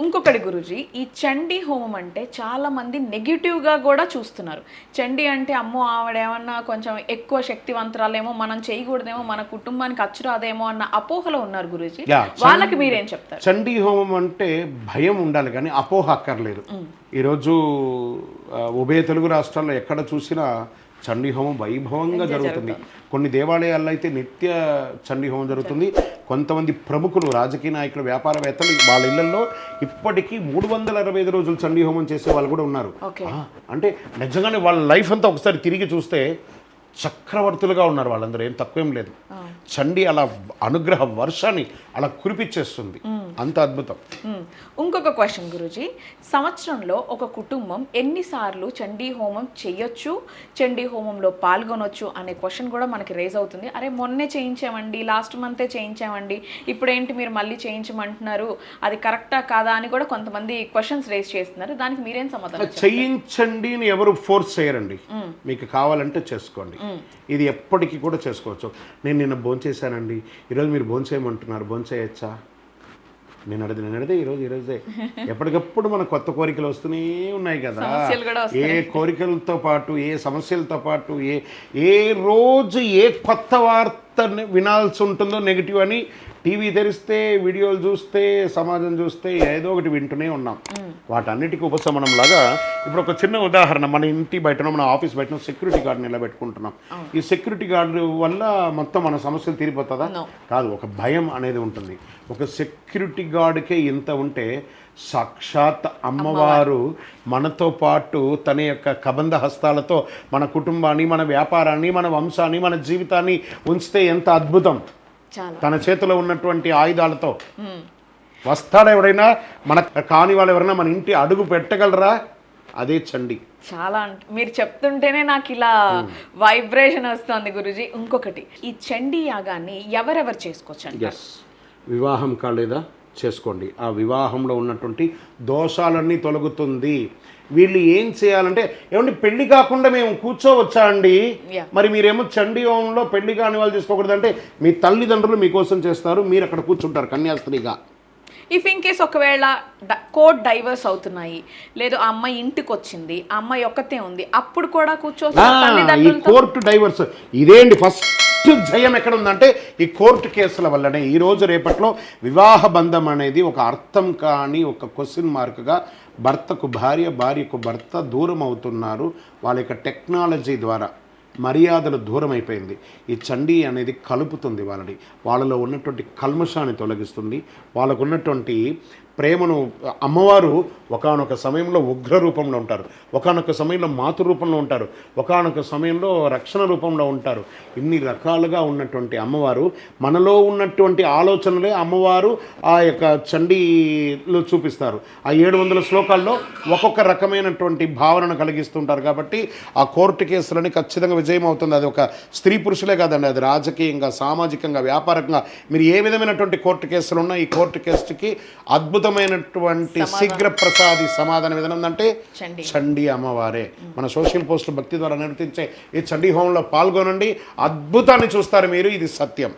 ఇంకొకటి గురూజీ, ఈ చండీ హోమం అంటే చాలా మంది నెగిటివ్గా కూడా చూస్తున్నారు. చండీ అంటే అమ్మో ఆవిడ ఏమన్నా కొంచెం ఎక్కువ శక్తివంతురాలేమో, మనం చేయకూడదేమో, మన కుటుంబానికి అచ్చురాదేమో అన్న అపోహలో ఉన్నారు గురూజీ. వాళ్ళకి మీరేం చెప్తారు? చండీ హోమం అంటే భయం ఉండాలి కానీ అపోహ అక్కర్లేదు. ఈరోజు ఉభయ తెలుగు రాష్ట్రాల్లో ఎక్కడ చూసినా చండీ హోమం వైభవంగా జరుగుతుంది. కొన్ని దేవాలయాల్లో అయితే నిత్య చండీ హోమం జరుగుతుంది. కొంతమంది ప్రముఖులు, రాజకీయ నాయకులు, వ్యాపారవేత్తలు వాళ్ళ ఇళ్లలో ఇప్పటికీ 365 రోజులు చండీ హోమం చేసే వాళ్ళు కూడా ఉన్నారు. అంటే నిజంగానే వాళ్ళ లైఫ్ అంతా ఒకసారి తిరిగి చూస్తే చక్రవర్తులుగా ఉన్నారు వాళ్ళందరూ, ఏం తక్కువేం లేదు. చండీ అలా అనుగ్రహ వర్షాన్ని అలా కురిపించేస్తుంది, అంత అద్భుతం. ఇంకొక క్వశ్చన్ గురూజీ, సంవత్సరంలో ఒక కుటుంబం ఎన్నిసార్లు చండీ హోమం చేయొచ్చు, చండీ హోమంలో పాల్గొనొచ్చు అనే క్వశ్చన్ కూడా మనకి రేజ్ అవుతుంది. అరే మొన్నే చేయించామండి, లాస్ట్ మంతే చేయించామండి, ఇప్పుడేంటి మీరు మళ్ళీ చేయించమంటున్నారు, అది కరెక్టా కాదా అని కూడా కొంతమంది క్వశ్చన్స్ రేజ్ చేస్తున్నారు. దానికి మీరేం సమాధానం? చేయించండి అని ఎవరు ఫోర్స్ చేయరండి, మీకు కావాలంటే చేసుకోండి. ఇది ఎప్పటికీ కూడా చేసుకోవచ్చు. నేను నిన్న భోంచేశానండి, ఈరోజు మీరు భోంచేయమంటున్నారు, భోంచేయచ్చా? నేను అడిగితే ఈరోజే ఎప్పటికప్పుడు మన కొత్త కోరికలు వస్తూనే ఉన్నాయి కదా. ఏ కోరికలతో పాటు, ఏ సమస్యలతో పాటు, ఏ రోజు ఏ కొత్త వార్త వినాల్సి ఉంటుందో నెగిటివ్ అని టీవీ తెరిస్తే, వీడియోలు చూస్తే, సమాజం చూస్తే ఏదో ఒకటి వింటూనే ఉన్నాం. వాటన్నిటికీ ఉపశమనం లాగా ఇప్పుడు ఒక చిన్న ఉదాహరణ, మన ఇంటి బయటనో మన ఆఫీస్ బయటనో సెక్యూరిటీ గార్డు నిలబెట్టుకుంటున్నాం. ఈ సెక్యూరిటీ గార్డు వల్ల మొత్తం మన సమస్యలు తీరిపోతుందా? కాదు, ఒక భయం అనేది ఉంటుంది. ఒక సెక్యూరిటీ గార్డుకే ఇంత ఉంటే సాక్షాత్ అమ్మవారు మనతో పాటు తన యొక్క కబంధ హస్తాలతో మన కుటుంబాన్ని, మన వ్యాపారాన్ని, మన వంశాన్ని, మన జీవితాన్ని ఉంచితే ఎంత అద్భుతం. తన చేతిలో ఉన్నటువంటి ఆయుధాలతో వస్తాడు. ఎవరైనా మన కాని వాళ్ళు ఎవరైనా మన ఇంటి అడుగు పెట్టగలరా? అదే చండీ. చాలా మీరు చెప్తుంటేనే నాకు ఇలా వైబ్రేషన్ వస్తుంది గురూజీ. ఇంకొకటి, ఈ చండీ యాగాన్ని ఎవరెవరు చేసుకోవచ్చు? వివాహం కాలేదా? చేసుకోండి. ఆ వివాహంలో ఉన్నటువంటి దోషాలన్నీ తొలగుతుంది. వీళ్ళు ఏం చేయాలంటే, ఏమంటే పెళ్లి కాకుండా మేము కూర్చోవచ్చా అండి? మరి మీరేమో చండీ హోమంలో పెళ్లి కాని వాళ్ళు చేసుకోకూడదు అంటే, మీ తల్లిదండ్రులు మీకోసం చేస్తారు, మీరు అక్కడ కూర్చుంటారు కన్యాస్త్రీగా. ఇఫ్ ఇన్ కేస్ ఒకవేళ కోర్ట్ డైవర్స్ అవుతున్నాయి, లేదు ఆ అమ్మాయి ఇంటికి వచ్చింది, ఆ అమ్మాయి ఒక్కతే ఉంది, అప్పుడు కూడా ఈ కోర్టు డైవర్స్ ఇదేంటి ఫస్ట్ జయం ఎక్కడ ఉందంటే ఈ కోర్టు కేసుల వల్లనే. ఈరోజు రేపట్లో వివాహ బంధం అనేది ఒక అర్థం కాని ఒక క్వశ్చన్ మార్క్గా భర్తకు భార్య, భార్యకు భర్త దూరం అవుతున్నారు. వాళ్ళ యొక్క టెక్నాలజీ ద్వారా మర్యాదలు దూరం అయిపోయింది. ఈ చండీ అనేది కలుపుతుంది వాళ్ళని, వాళ్ళలో ఉన్నటువంటి కల్మషాన్ని తొలగిస్తుంది, వాళ్ళకు ఉన్నటువంటి ప్రేమను. అమ్మవారు ఒకానొక సమయంలో ఉగ్ర రూపంలో ఉంటారు, ఒకానొక సమయంలో మాతృ రూపంలో ఉంటారు, ఒకానొక సమయంలో రక్షణ రూపంలో ఉంటారు. ఇన్ని రకాలుగా ఉన్నటువంటి అమ్మవారు, మనలో ఉన్నటువంటి ఆలోచనలే అమ్మవారు ఆ యొక్క చండీలో చూపిస్తారు. ఆ 700 శ్లోకాల్లో ఒక్కొక్క రకమైనటువంటి భావనను కలిగిస్తుంటారు. కాబట్టి ఆ కోర్టు కేసులని ఖచ్చితంగా విజయం అవుతుంది. అది ఒక స్త్రీ పురుషులే కాదండి, అది రాజకీయంగా, సామాజికంగా, వ్యాపారంగా మీరు ఏ విధమైనటువంటి కోర్టు కేసులు ఉన్నా ఈ కోర్టు కేసుకి అద్భుతమైనటువంటి శీఘ్ర ప్రసాది సమాధానం ఏదంటే చండీ అమ్మవారే. మన సోషల్ పోస్టులు భక్తి ద్వారా నిర్వర్తించే ఈ చండీ హోమంలో పాల్గొనండి, అద్భుతాన్ని చూస్తారు మీరు. ఇది సత్యం.